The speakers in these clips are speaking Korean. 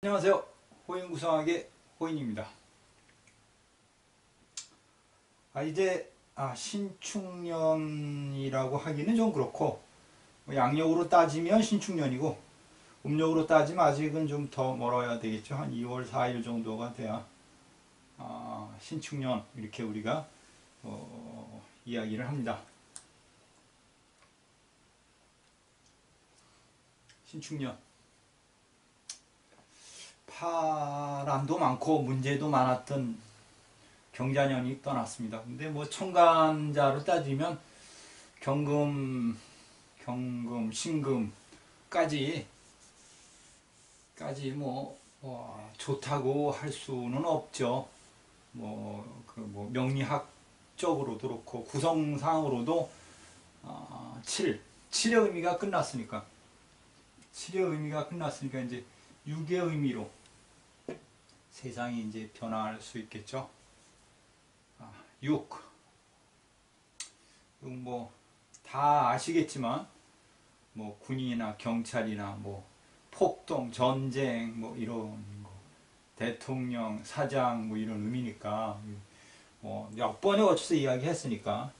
안녕하세요. 호인구성학의 호인입니다. 이제 신축년이라고 하기는 좀 그렇고, 양력으로 따지면 신축년이고 음력으로 따지면 아직은 좀 더 멀어야 되겠죠. 한 2월 4일 정도가 돼야 신축년 이렇게 우리가 이야기를 합니다. 신축년 파란도 많고 문제도 많았던 경자년이 떠났습니다. 근데 뭐 천간자로 따지면 경금, 신금까지 좋다고 할 수는 없죠. 명리학적으로도 그렇고 구성상으로도 7의 의미가 끝났으니까 7의 의미가 끝났으니까 이제 6의 의미로 세상이 이제 변화할 수 있겠죠. 6. 다 아시겠지만 군인이나 경찰이나 폭동, 전쟁 이런 거, 대통령, 사장 이런 의미니까 몇 번에 걸쳐서 이야기했으니까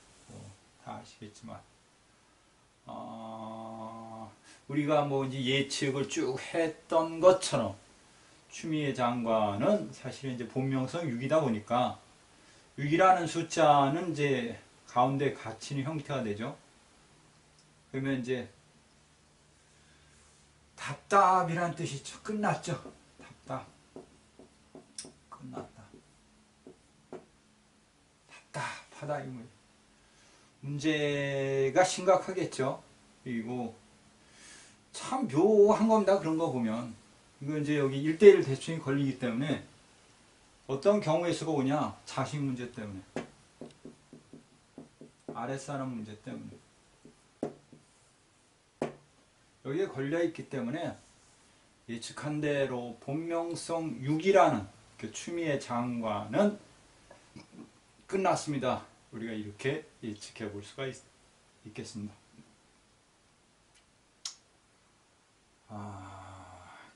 다 아시겠지만 우리가 이제 예측을 쭉 했던 것처럼 추미애 장관은 사실은 이제 본명성 6이다 보니까 6이라는 숫자는 이제 가운데 갇히는 형태가 되죠. 그러면 이제 답답이란 뜻이죠. 끝났죠. 답답. 끝났다. 답답하다. 문제가 심각하겠죠. 그리고 참 묘한 겁니다. 그런 거 보면. 이거 이제 여기 1대1 대충이 걸리기 때문에 어떤 경우의 수가 오냐? 자식 문제 때문에. 아랫사람 문제 때문에. 여기에 걸려있기 때문에 예측한 대로 본명성 6이라는 그 추미애 장관은 끝났습니다. 우리가 이렇게 예측해 볼 수가 있겠습니다.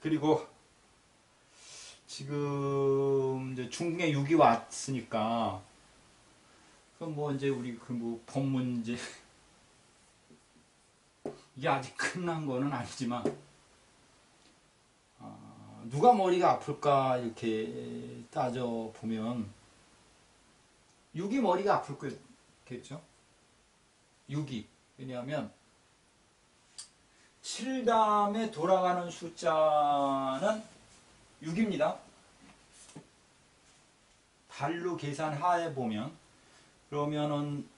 그리고 지금 이제 중국에 6이 왔으니까 그럼 이제 우리 본 문제 이게 아직 끝난 거는 아니지만 누가 머리가 아플까 이렇게 따져 보면 6이 머리가 아플 거겠죠. 6이 왜냐하면 7 다음에 돌아가는 숫자는 6입니다. 달로 계산하에 보면 그러면은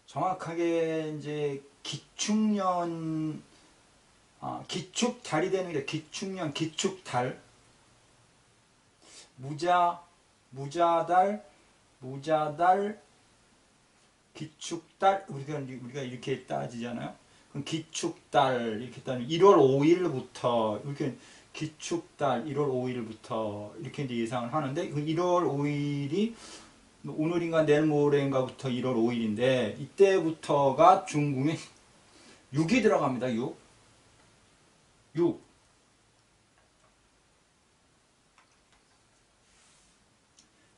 정확하게 이제 기축년 기축달이 되는 게 기축년 기축달 무자달 기축달 우리가 이렇게 따지잖아요. 그럼 기축달 이렇게 따지면 1월 5일부터 이렇게 기축달 1월 5일부터 이렇게 이제 예상을 하는데 그 1월 5일이 오늘인가 내일 모레인가부터 1월 5일인데 이때부터가 중궁에 6이 들어갑니다. 6.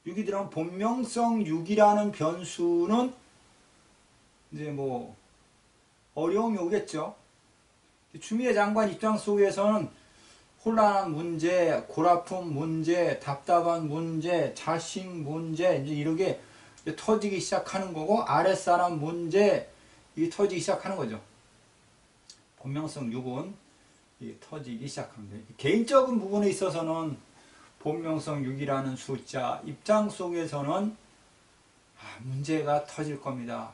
6이 들어가면 본명성 6이라는 변수는 이제 어려움이 오겠죠. 추미애 장관 입장 속에서는 혼란한 문제, 골아픈 문제, 답답한 문제, 자식 문제 이제 이렇게 터지기 시작하는 거고 아랫사람 문제 이게 터지기 시작하는 거죠. 본명성 6은 터지기 시작합니다. 개인적인 부분에 있어서는 본명성 6이라는 숫자 입장 속에서는 문제가 터질 겁니다.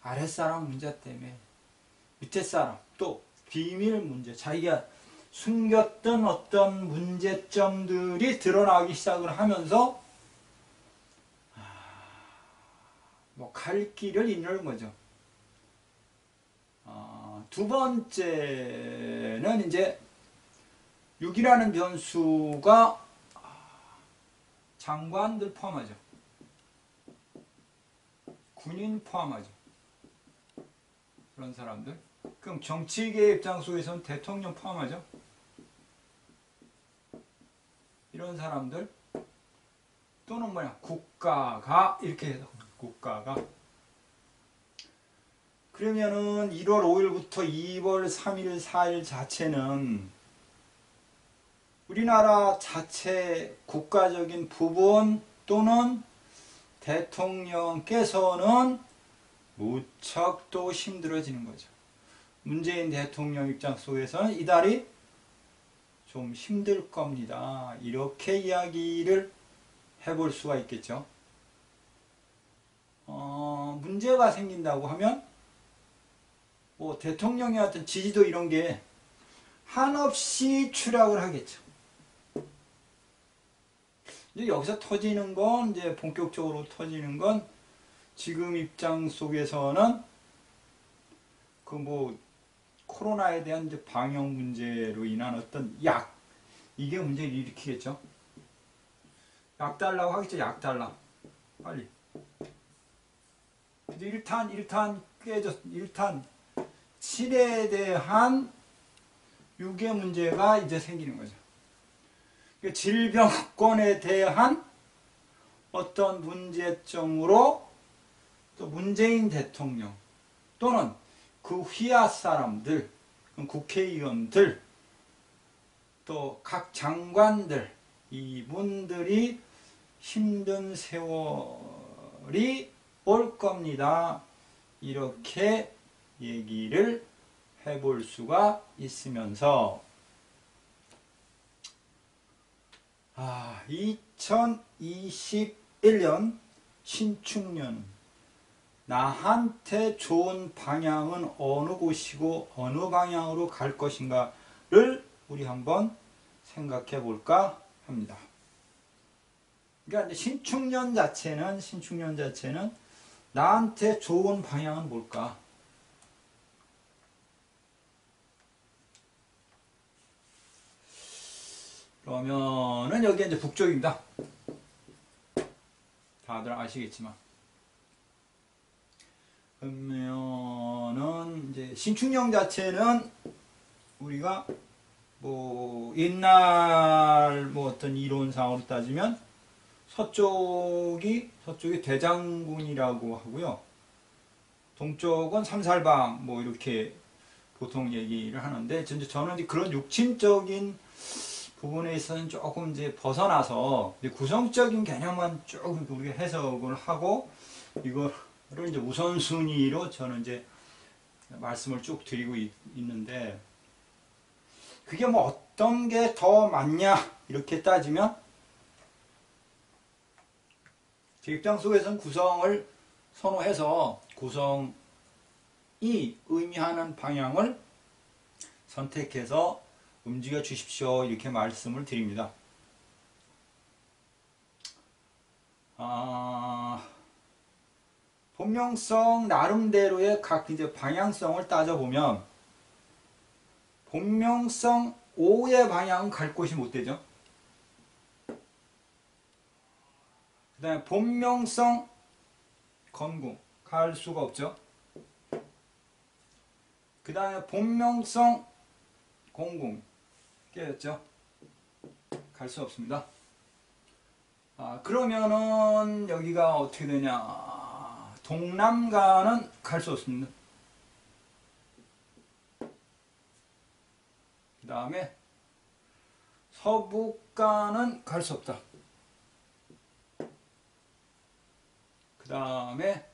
아랫사람 문제 때문에 밑에 사람 또 비밀 문제 자기가 숨겼던 어떤 문제점들이 드러나기 시작을 하면서 갈 길을 잃는 거죠. 두 번째는 이제 6이라는 변수가 장관들 포함하죠. 군인 포함하죠. 그런 사람들. 그럼 정치계 입장 속에서는 대통령 포함하죠. 이런 사람들 또는 뭐냐 국가가 이렇게 해서 국가가 그러면은 1월 5일부터 2월 3일 4일 자체는 우리나라 자체 국가적인 부분 또는 대통령께서는 무척 또 힘들어지는 거죠. 문재인 대통령 입장 속에서는 이달이 좀 힘들 겁니다. 이렇게 이야기를 해볼 수가 있겠죠. 문제가 생긴다고 하면 뭐 대통령의 어떤 지지도 이런 게 한없이 추락을 하겠죠. 이제 여기서 터지는 건 이제 본격적으로 터지는 건 지금 입장 속에서는 그 뭐 코로나에 대한 이제 방역 문제로 인한 어떤 약 이게 문제를 일으키겠죠. 약 달라고 하겠죠. 약 달라 빨리. 이제 1탄 깨졌 1탄 7에 대한 유계 문제가 이제 생기는 거죠. 질병권에 대한 어떤 문제점으로 또 문재인 대통령 또는 그 휘하 사람들, 국회의원들, 또 각 장관들, 이분들이 힘든 세월이 올 겁니다. 이렇게 얘기를 해볼 수가 있으면서 2021년 신축년 나한테 좋은 방향은 어느 곳이고 어느 방향으로 갈 것인가를 우리 한번 생각해 볼까 합니다. 그러니까 신축년 자체는 나한테 좋은 방향은 뭘까? 그러면은 여기 이제 북쪽입니다. 다들 아시겠지만. 그러면은 이제 신축년 자체는 우리가 뭐 옛날 뭐 어떤 이론상으로 따지면 서쪽이 대장군이라고 하고요. 동쪽은 삼살방 뭐 이렇게 보통 얘기를 하는데 저는 이제 그런 육친적인 부분에 있어서는 조금 이제 벗어나서 이제 구성적인 개념만 쭉 우리가 해석을 하고 이거를 이제 우선순위로 저는 이제 말씀을 쭉 드리고 있는데 그게 뭐 어떤 게 더 맞냐 이렇게 따지면 제 입장 속에서는 구성을 선호해서 구성이 의미하는 방향을 선택해서 움직여 주십시오 이렇게 말씀을 드립니다. 본명성 나름대로의 각 이제 방향성을 따져보면 본명성 5의 방향은 갈 곳이 못 되죠. 그 다음에 본명성 건궁 갈 수가 없죠. 그 다음에 본명성 공궁 깨졌죠. 갈 수 없습니다. 그러면은 여기가 어떻게 되냐. 동남가는 갈 수 없습니다. 그 다음에 서북가는 갈 수 없다. 그 다음에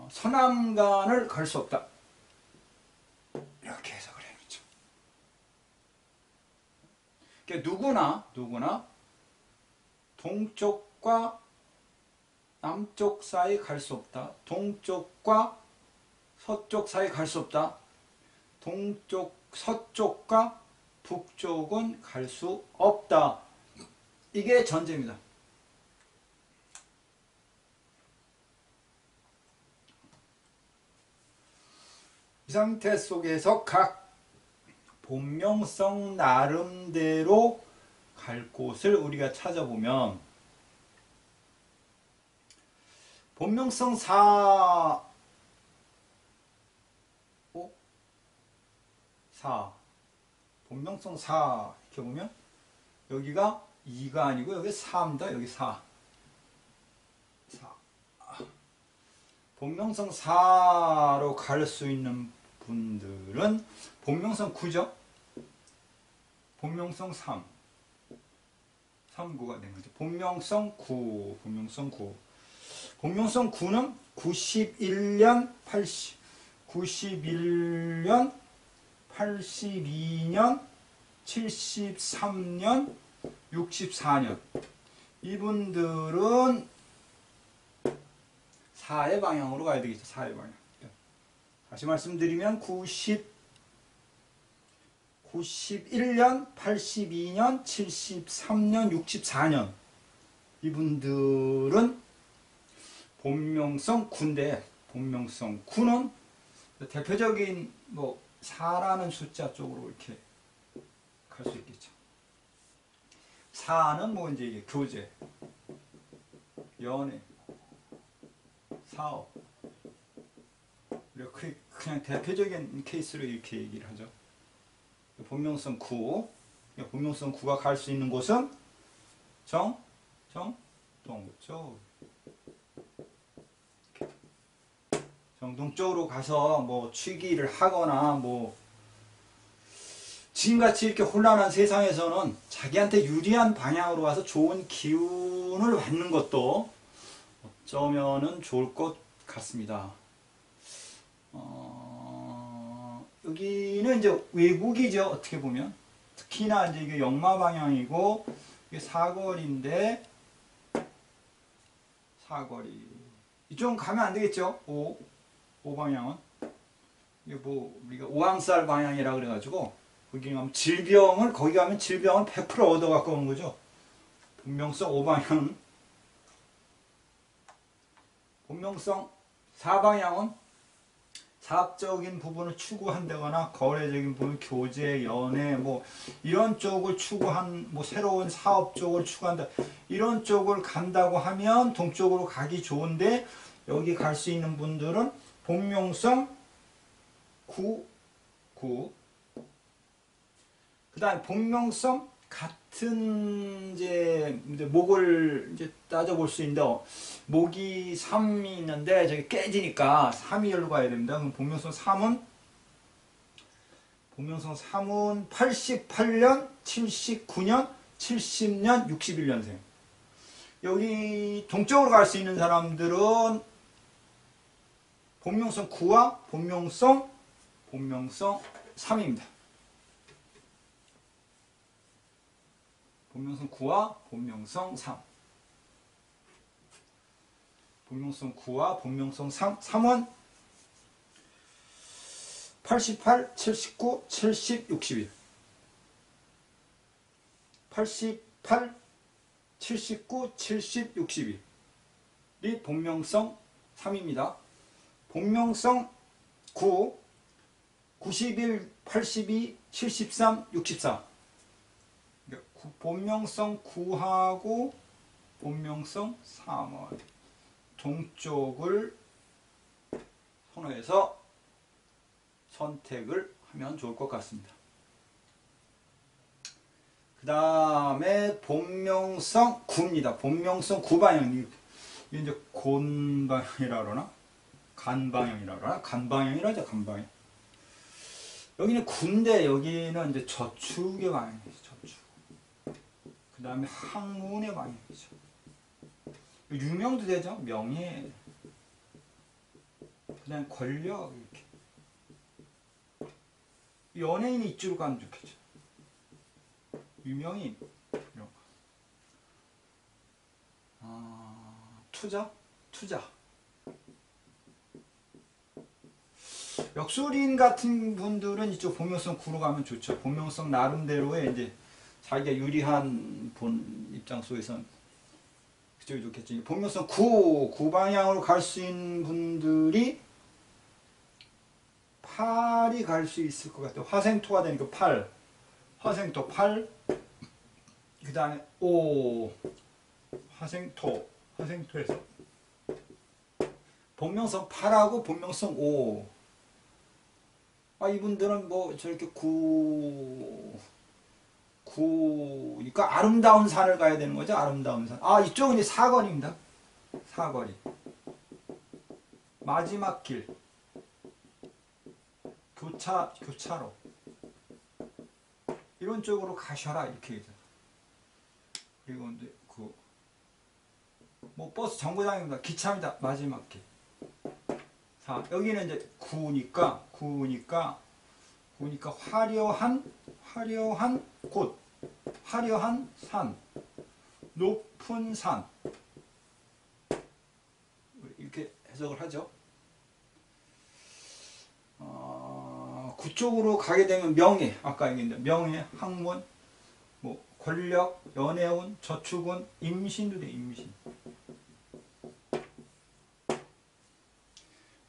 서남간을 갈 수 없다. 이렇게 해석을 해놓죠. 그러니까 누구나 동쪽과 남쪽 사이 갈 수 없다. 동쪽과 서쪽 사이 갈 수 없다. 서쪽과 북쪽은 갈 수 없다. 이게 전제입니다. 이 상태 속에서 각 본명성 나름대로 갈 곳을 우리가 찾아보면 본명성 4 4 본명성 4 이렇게 보면 여기가 2가 아니고 여기 4입니다. 여기 4. 4. 본명성 4로 갈 수 있는 분들은 본명성 9죠. 본명성 3. 3구가 되는 거죠. 본명성 9. 본명성 9. 본명성 9는 91년 80. 91년 82년 73년 64년 이분들은 4의 방향으로 가야 되겠죠. 4의 방향. 다시 말씀드리면 91년 82년 73년 64년 이분들은 본명성 9인데 본명성 9는 대표적인 뭐 4라는 숫자 쪽으로 이렇게 갈 수 있겠죠. 4는 뭐 이제 이게 교제, 연애, 사업 이렇게 그냥 대표적인 케이스로 이렇게 얘기를 하죠. 본명성 9, 본명성 9가 갈 수 있는 곳은 정동 쪽. 정동 쪽으로 가서 뭐 취기를 하거나 뭐 지금같이 이렇게 혼란한 세상에서는 자기한테 유리한 방향으로 와서 좋은 기운을 받는 것도 어쩌면은 좋을 것 같습니다. 여기는 이제 외국이죠. 어떻게 보면 특히나 이제 이게 역마 방향이고 이게 사거리인데 사거리 이쪽은 가면 안 되겠죠. 5 방향은 이게 뭐 우리가 오왕살 방향이라 그래가지고 거기 가면 질병을 거기 가면 질병을 100% 얻어 갖고 오는 거죠. 본명성 5 방향은 본명성 4 방향은 사업적인 부분을 추구한다거나 거래적인 부분, 교제, 연애 뭐 이런 쪽을 추구한 뭐 새로운 사업 쪽을 추구한다 이런 쪽을 간다고 하면 동쪽으로 가기 좋은데 여기 갈 수 있는 분들은 본명성 9 그 다음에 본명성 같은 이제 목을 이제 따져볼 수 있는데 목이 3이 있는데 저기 깨지니까 3이 열로 가야 됩니다. 그럼 본명성 3은 88년, 79년, 70년, 61년생. 여기 동쪽으로 갈 수 있는 사람들은 본명성 9와 본명성 3입니다. 본명성 9와 본명성 3. 본명성 9와 본명성 3. 3은 88, 79, 70, 61. 88, 79, 70, 61이 본명성 3입니다. 본명성 9, 91, 82, 73, 64. 본명성 9하고 본명성 3은 동쪽을 선호해서 선택을 하면 좋을 것 같습니다. 그 다음에 본명성 9입니다. 본명성 9방향. 이게 이제 곤방향이라 그러나? 간방향이라 그러나? 간방향이라죠, 간방향. 여기는 9인데 여기는 이제 저축의 방향이죠, 저축. 그 다음에 학문의 방향이죠. 유명도 되죠, 명예. 그 다음에 권력, 이렇게. 연예인이 이쪽으로 가면 좋겠죠. 유명인, 이런 거. 투자. 역술인 같은 분들은 이쪽 본명성 9로 가면 좋죠. 본명성 나름대로의 이제 자기가 유리한 본 입장 속에서는 그쪽이 좋겠죠. 본명성 9 방향으로 갈 수 있는 분들이 8이 갈 수 있을 것 같아요. 화생토가 되니까 8. 화생토 8. 그 다음에 5. 화생토에서 본명성 8하고 본명성 5. 이분들은 뭐 저렇게 9 구니까 아름다운 산을 가야 되는 거죠. 아름다운 산. 아, 이쪽은 이제 사거리입니다. 사거리. 마지막 길. 교차로. 이런 쪽으로 가셔라. 이렇게 얘기죠. 그리고 이제 뭐 버스 정거장입니다. 기차입니다. 마지막 길. 자, 여기는 이제 구니까 화려한 곳, 화려한 산, 높은 산. 이렇게 해석을 하죠. 그쪽으로 가게 되면 명예, 아까 얘기했는데 명예, 학문, 뭐 권력, 연애운, 저축운, 임신도 돼. 임신.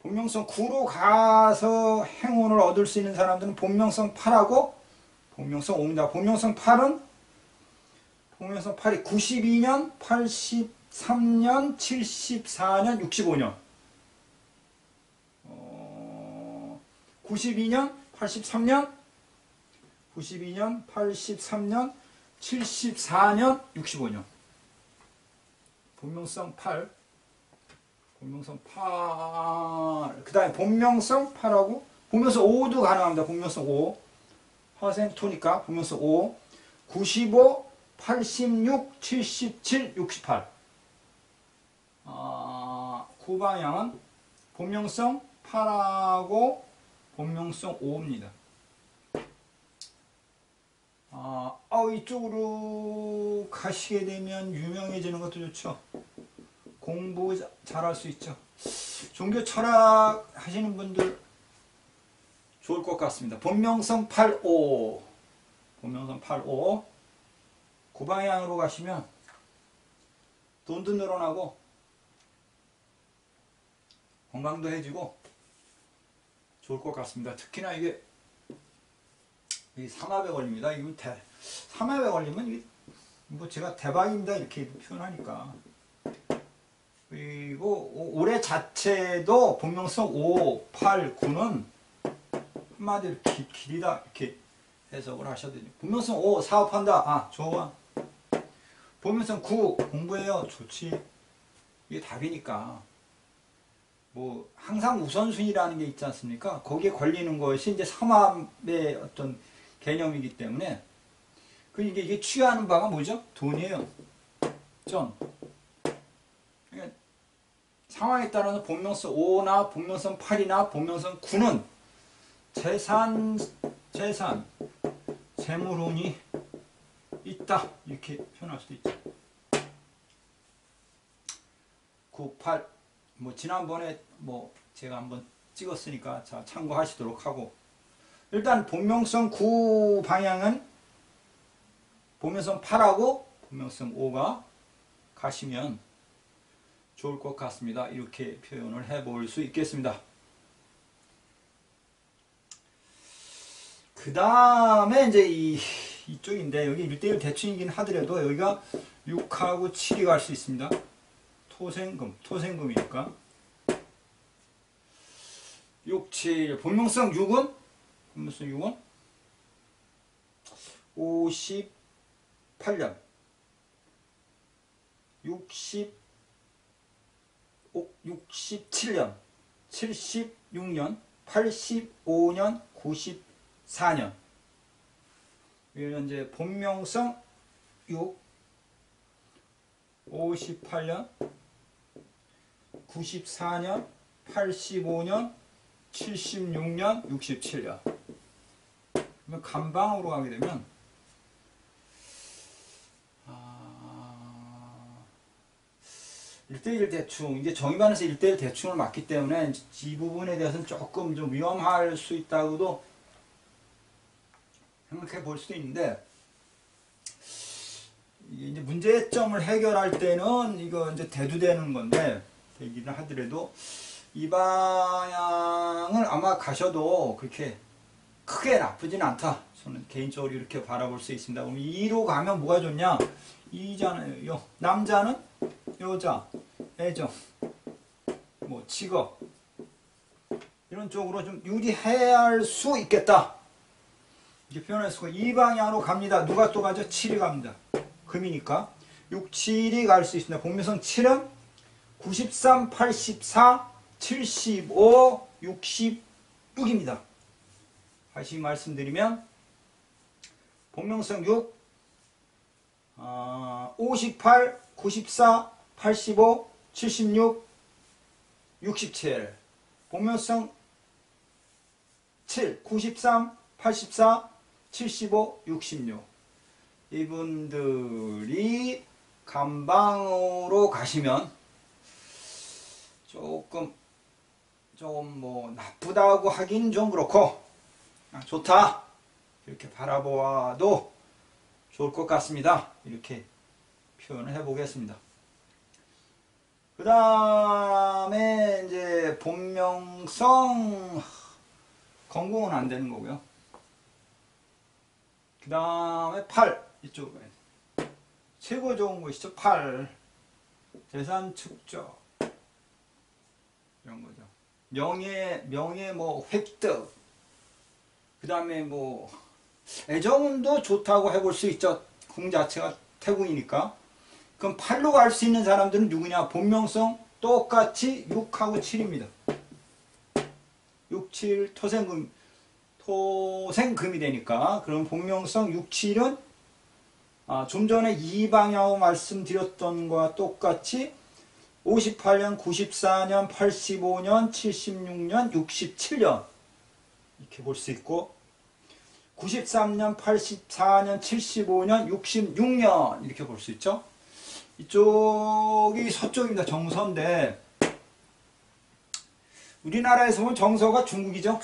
본명성 9로 가서 행운을 얻을 수 있는 사람들은 본명성 8하고 본명성 5입니다. 본명성 8이 92년, 83년, 74년, 65년. 92년, 83년, 74년, 65년. 본명성 8. 그 다음에 본명성 8하고 본명성 5도 가능합니다. 본명성 5. 화생토니까 본명성 5. 95, 86, 77, 68. 그 방향은 본명성 8하고 본명성 5입니다. 이쪽으로 가시게 되면 유명해지는 것도 좋죠. 공부 잘할 수 있죠. 종교 철학 하시는 분들 좋을 것 같습니다. 본명성 85. 본명성 85. 그 방향으로 가시면 돈도 늘어나고 건강도 해지고 좋을 것 같습니다. 특히나 이게 삼합에 걸립니다. 이건 삼합에 걸리면 이게 뭐 제가 대박입니다 이렇게 표현하니까. 그리고 올해 자체도 본명성 5, 8, 9는 한마디로 길이다 이렇게 해석을 하셔도 돼요. 본명성 5 사업한다. 좋아. 본명성 9 공부해요. 좋지. 이게 답이니까. 뭐 항상 우선순위라는 게 있지 않습니까? 거기에 걸리는 것이 이제 삼합의 어떤 개념이기 때문에 그러니까 이게 취하는 바가 뭐죠? 돈이에요. 전. 그러니까 상황에 따라서 본명성 5나 본명성 8이나 본명성 9는 재산, 재물운이 있다 이렇게 표현할 수도 있죠. 9, 8 뭐 지난번에 뭐 제가 한번 찍었으니까 자 참고하시도록 하고 일단 본명성 9 방향은 본명성 8하고 본명성 5가 가시면 좋을 것 같습니다. 이렇게 표현을 해볼 수 있겠습니다. 그 다음에 이제 이쪽인데 여기 1대1 대칭이긴 하더라도 여기가 6하고 7이 갈 수 있습니다. 토생금이니까 6, 7 본명성 6은 58년 67년 76년 85년 94년 이건 이제 본명성 6 58년 94년 85년 76년 67년 그러면 간방으로 가게 되면 1대1 대충 이제 정의반에서 1대1 대충을 맞기 때문에 이 부분에 대해서는 조금 좀 위험할 수 있다고도 생각해 볼 수도 있는데 이게 이제 문제점을 해결할 때는 이거 이제 대두되는 건데 되기는 하더라도 이 방향을 아마 가셔도 그렇게 크게 나쁘진 않다. 저는 개인적으로 이렇게 바라볼 수 있습니다. 그럼 2로 가면 뭐가 좋냐? 2잖아요. 남자는 여자, 애정, 뭐 직업 이런 쪽으로 좀 유리해야 할 수 있겠다. 이렇게 표현할 수가 이 방향으로 갑니다. 누가 또 가죠? 7이 갑니다. 금이니까 6, 7이 갈 수 있습니다. 복명성 7은 93, 84, 75, 66입니다. 다시 말씀드리면 복명성 6, 58, 94, 85, 76, 67. 복명성 7, 93, 84, 75, 66. 이분들이 간방으로 가시면 조금 뭐 나쁘다고 하긴 좀 그렇고 좋다 이렇게 바라보아도 좋을 것 같습니다. 이렇게 표현을 해 보겠습니다. 그 다음에 이제 본명성 건궁은 안 되는 거고요. 그 다음에 8 이쪽으로 가야 돼. 최고 좋은 것이죠. 8 재산 축적 이런 거죠. 명예 뭐 획득 그 다음에 뭐 애정운도 좋다고 해볼 수 있죠. 궁 자체가 태궁이니까. 그럼 8로 갈 수 있는 사람들은 누구냐? 본명성 똑같이 6하고 7입니다. 6, 7 토생금이 되니까. 그럼 본명성 6, 7은 좀 전에 이 방향으로 말씀드렸던 것과 똑같이 58년, 94년, 85년, 76년, 67년 이렇게 볼 수 있고 93년, 84년, 75년, 66년 이렇게 볼 수 있죠. 이쪽이 서쪽입니다. 정서인데 우리나라에서 보면 정서가 중국이죠.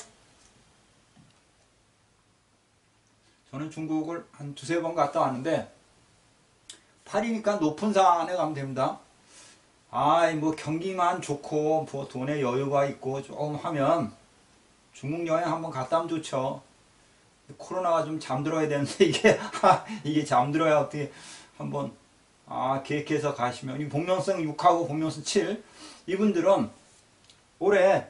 저는 중국을 한 두세 번 갔다 왔는데 8이니까 높은 산에 가면 됩니다. 뭐 경기만 좋고 뭐 돈에 여유가 있고 조금 하면 중국 여행 한번 갔다 오면 좋죠. 코로나가 좀 잠들어야 되는데 이게 잠들어야 어떻게 한번 계획해서 가시면 이 본명성 6하고 본명성 7 이분들은 올해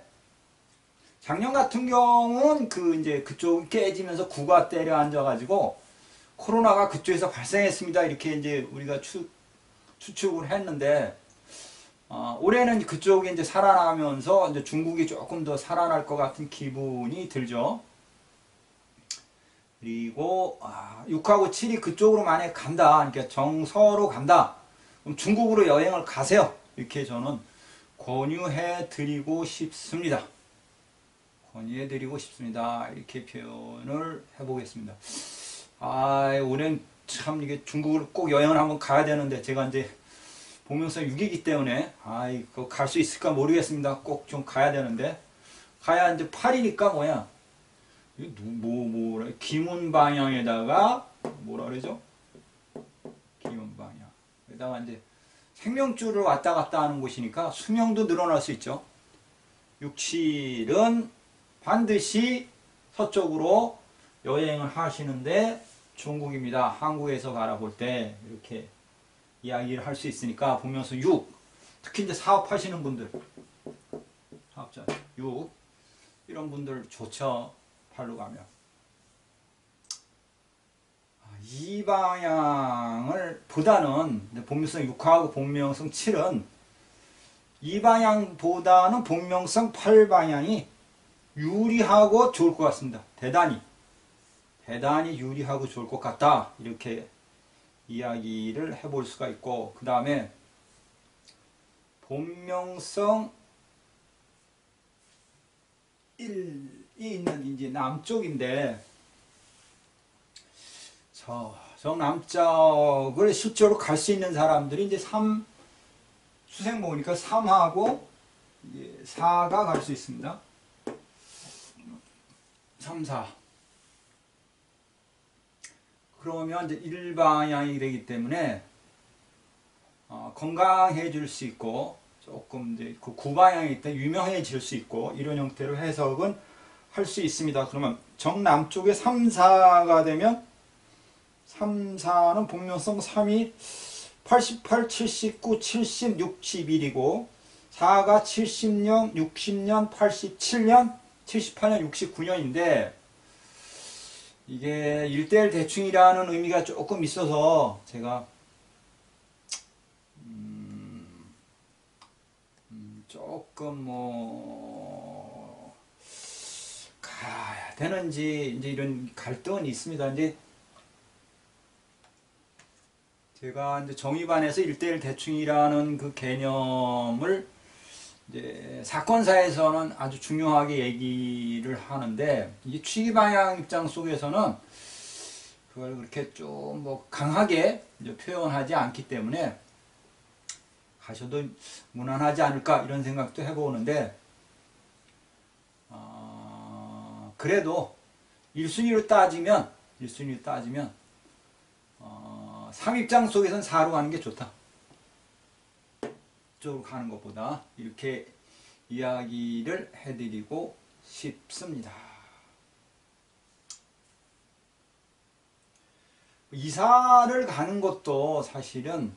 작년 같은 경우는 이제 그쪽이 깨지면서 구가 때려 앉아가지고 코로나가 그쪽에서 발생했습니다. 이렇게 이제 우리가 추측을 했는데 올해는 그쪽이 이제 살아나면서 이제 중국이 조금 더 살아날 것 같은 기분이 들죠. 그리고 6하고 7이 그쪽으로 만약에 간다. 그러니까 정서로 간다. 그럼 중국으로 여행을 가세요. 이렇게 저는 권유해 드리고 싶습니다. 권유해 드리고 싶습니다. 이렇게 표현을 해 보겠습니다. 올해는 참 이게 중국을 꼭 여행을 한번 가야 되는데 제가 이제 본명성 6이기 때문에 이거 갈 수 있을까 모르겠습니다. 꼭 좀 가야 되는데 가야 이제 8이니까 뭐야? 뭐라 기문 방향에다가 뭐라 그러죠? 기문 방향. 에다가 이제 생명줄을 왔다 갔다 하는 곳이니까 수명도 늘어날 수 있죠. 6, 7은 반드시 서쪽으로 여행을 하시는데 중국입니다. 한국에서 바라볼 때 이렇게 이야기를 할 수 있으니까 보면서 6 특히 이제 사업하시는 분들 사업자 6 이런 분들 좋죠. 8로 가면 이 방향을 보다는 본명성 6하고 본명성 7은 이 방향보다는 본명성 8 방향이 유리하고 좋을 것 같습니다. 대단히 유리하고 좋을 것 같다. 이렇게 이야기를 해볼 수가 있고 그 다음에 본명성 1이 있는 이제 남쪽인데 저 남쪽을 실제로 갈 수 있는 사람들이 이제 3 수생 모으니까 3하고 4가 갈 수 있습니다. 3, 4 그러면 이제 일방향이 되기 때문에 건강해질 수 있고 조금 이제 그 구방향이 있다 유명해질 수 있고 이런 형태로 해석은 할 수 있습니다. 그러면 정남쪽에 3, 4가 되면 3, 4는 본명성 3이 88, 79, 70, 61이고 4가 70년, 60년, 87년, 78년, 69년인데 이게 1대1 대충이라는 의미가 조금 있어서 제가 조금 뭐 가야 되는지 이제 이런 갈등은 있습니다. 이제 제가 이제 정의반에서 1대1 대충이라는 그 개념을 이제 사건사에서는 아주 중요하게 얘기를 하는데 이게 취기 방향 입장 속에서는 그걸 그렇게 좀 뭐 강하게 이제 표현하지 않기 때문에 가셔도 무난하지 않을까 이런 생각도 해보는데 그래도 1순위로 따지면 3입장 속에서는 4로 가는 게 좋다. 이쪽으로 가는 것보다 이렇게 이야기를 해드리고 싶습니다. 이사를 가는 것도 사실은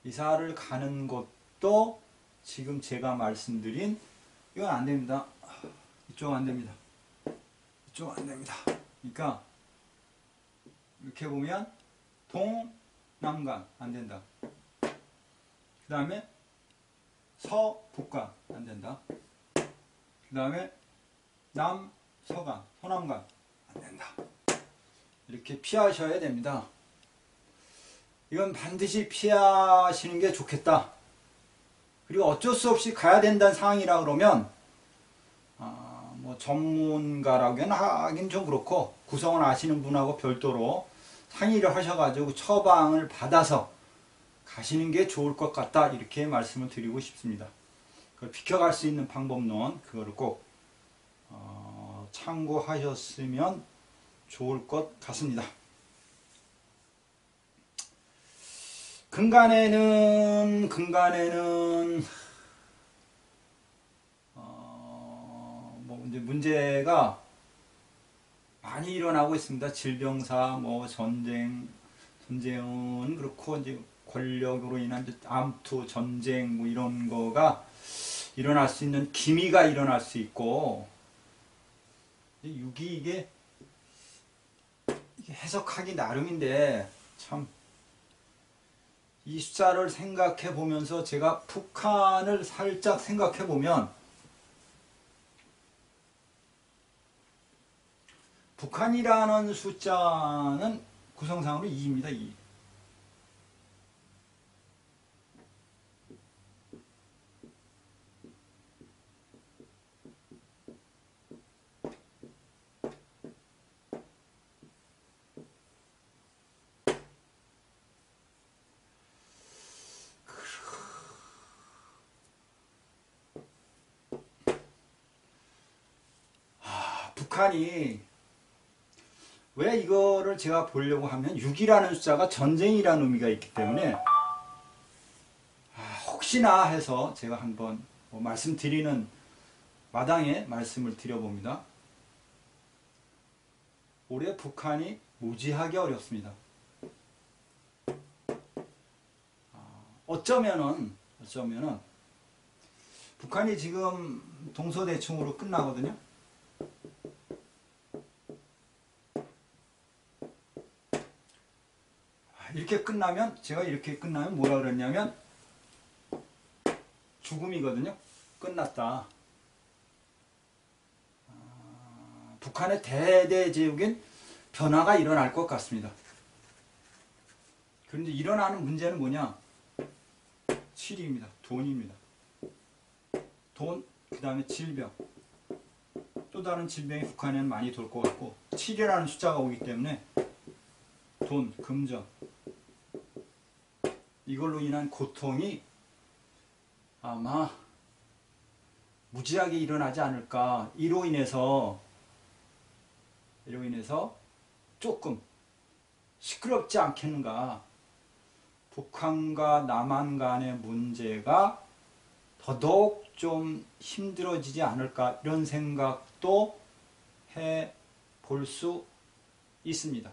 이사를 가는 것도 지금 제가 말씀드린 이건 안 됩니다. 이쪽은 안 됩니다. 이쪽은 안 됩니다. 그러니까 이렇게 보면 동남간 안 된다. 그 다음에 서북간 안 된다. 그 다음에 남서간 서남간 안 된다. 이렇게 피하셔야 됩니다. 이건 반드시 피하시는 게 좋겠다. 그리고 어쩔 수 없이 가야 된다는 상황이라 그러면 뭐 전문가라고 하긴 좀 그렇고 구성을 아시는 분하고 별도로 상의를 하셔가지고 처방을 받아서 가시는 게 좋을 것 같다 이렇게 말씀을 드리고 싶습니다. 그걸 비켜갈 수 있는 방법론 그거를 꼭 참고하셨으면 좋을 것 같습니다. 근간에는 뭐 이제 문제가 많이 일어나고 있습니다. 질병사, 뭐 전쟁은 그렇고 이제 권력으로 인한 암투, 전쟁 뭐 이런 거가 일어날 수 있는 기미가 일어날 수 있고 6이 이게 해석하기 나름인데 참 이 숫자를 생각해 보면서 제가 북한을 살짝 생각해 보면 북한이라는 숫자는 구성상으로 2입니다. 2. 북한이 왜 이거를 제가 보려고 하면 6이라는 숫자가 전쟁이라는 의미가 있기 때문에 혹시나 해서 제가 한번 뭐 말씀드리는 마당에 말씀을 드려봅니다. 올해 북한이 무지하게 어렵습니다. 어쩌면은 북한이 지금 동서대충으로 끝나거든요. 이렇게 끝나면 제가 이렇게 끝나면 뭐라 그랬냐면 죽음이거든요. 끝났다. 북한의 대대제국인 변화가 일어날 것 같습니다. 그런데 일어나는 문제는 뭐냐? 7입니다. 돈입니다. 돈, 그 다음에 질병. 또 다른 질병이 북한에는 많이 돌 것 같고 7이라는 숫자가 오기 때문에 돈, 금전 이걸로 인한 고통이 아마 무지하게 일어나지 않을까. 이로 인해서 조금 시끄럽지 않겠는가. 북한과 남한 간의 문제가 더더욱 좀 힘들어지지 않을까 이런 생각도 해볼 수 있습니다.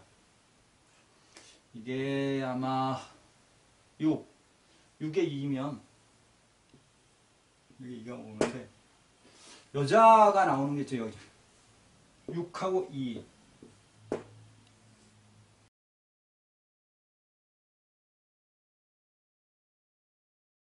이게 아마 6에 2면 여기 2가 오는데 여자가 나오는 게 있죠. 여기 6하고 2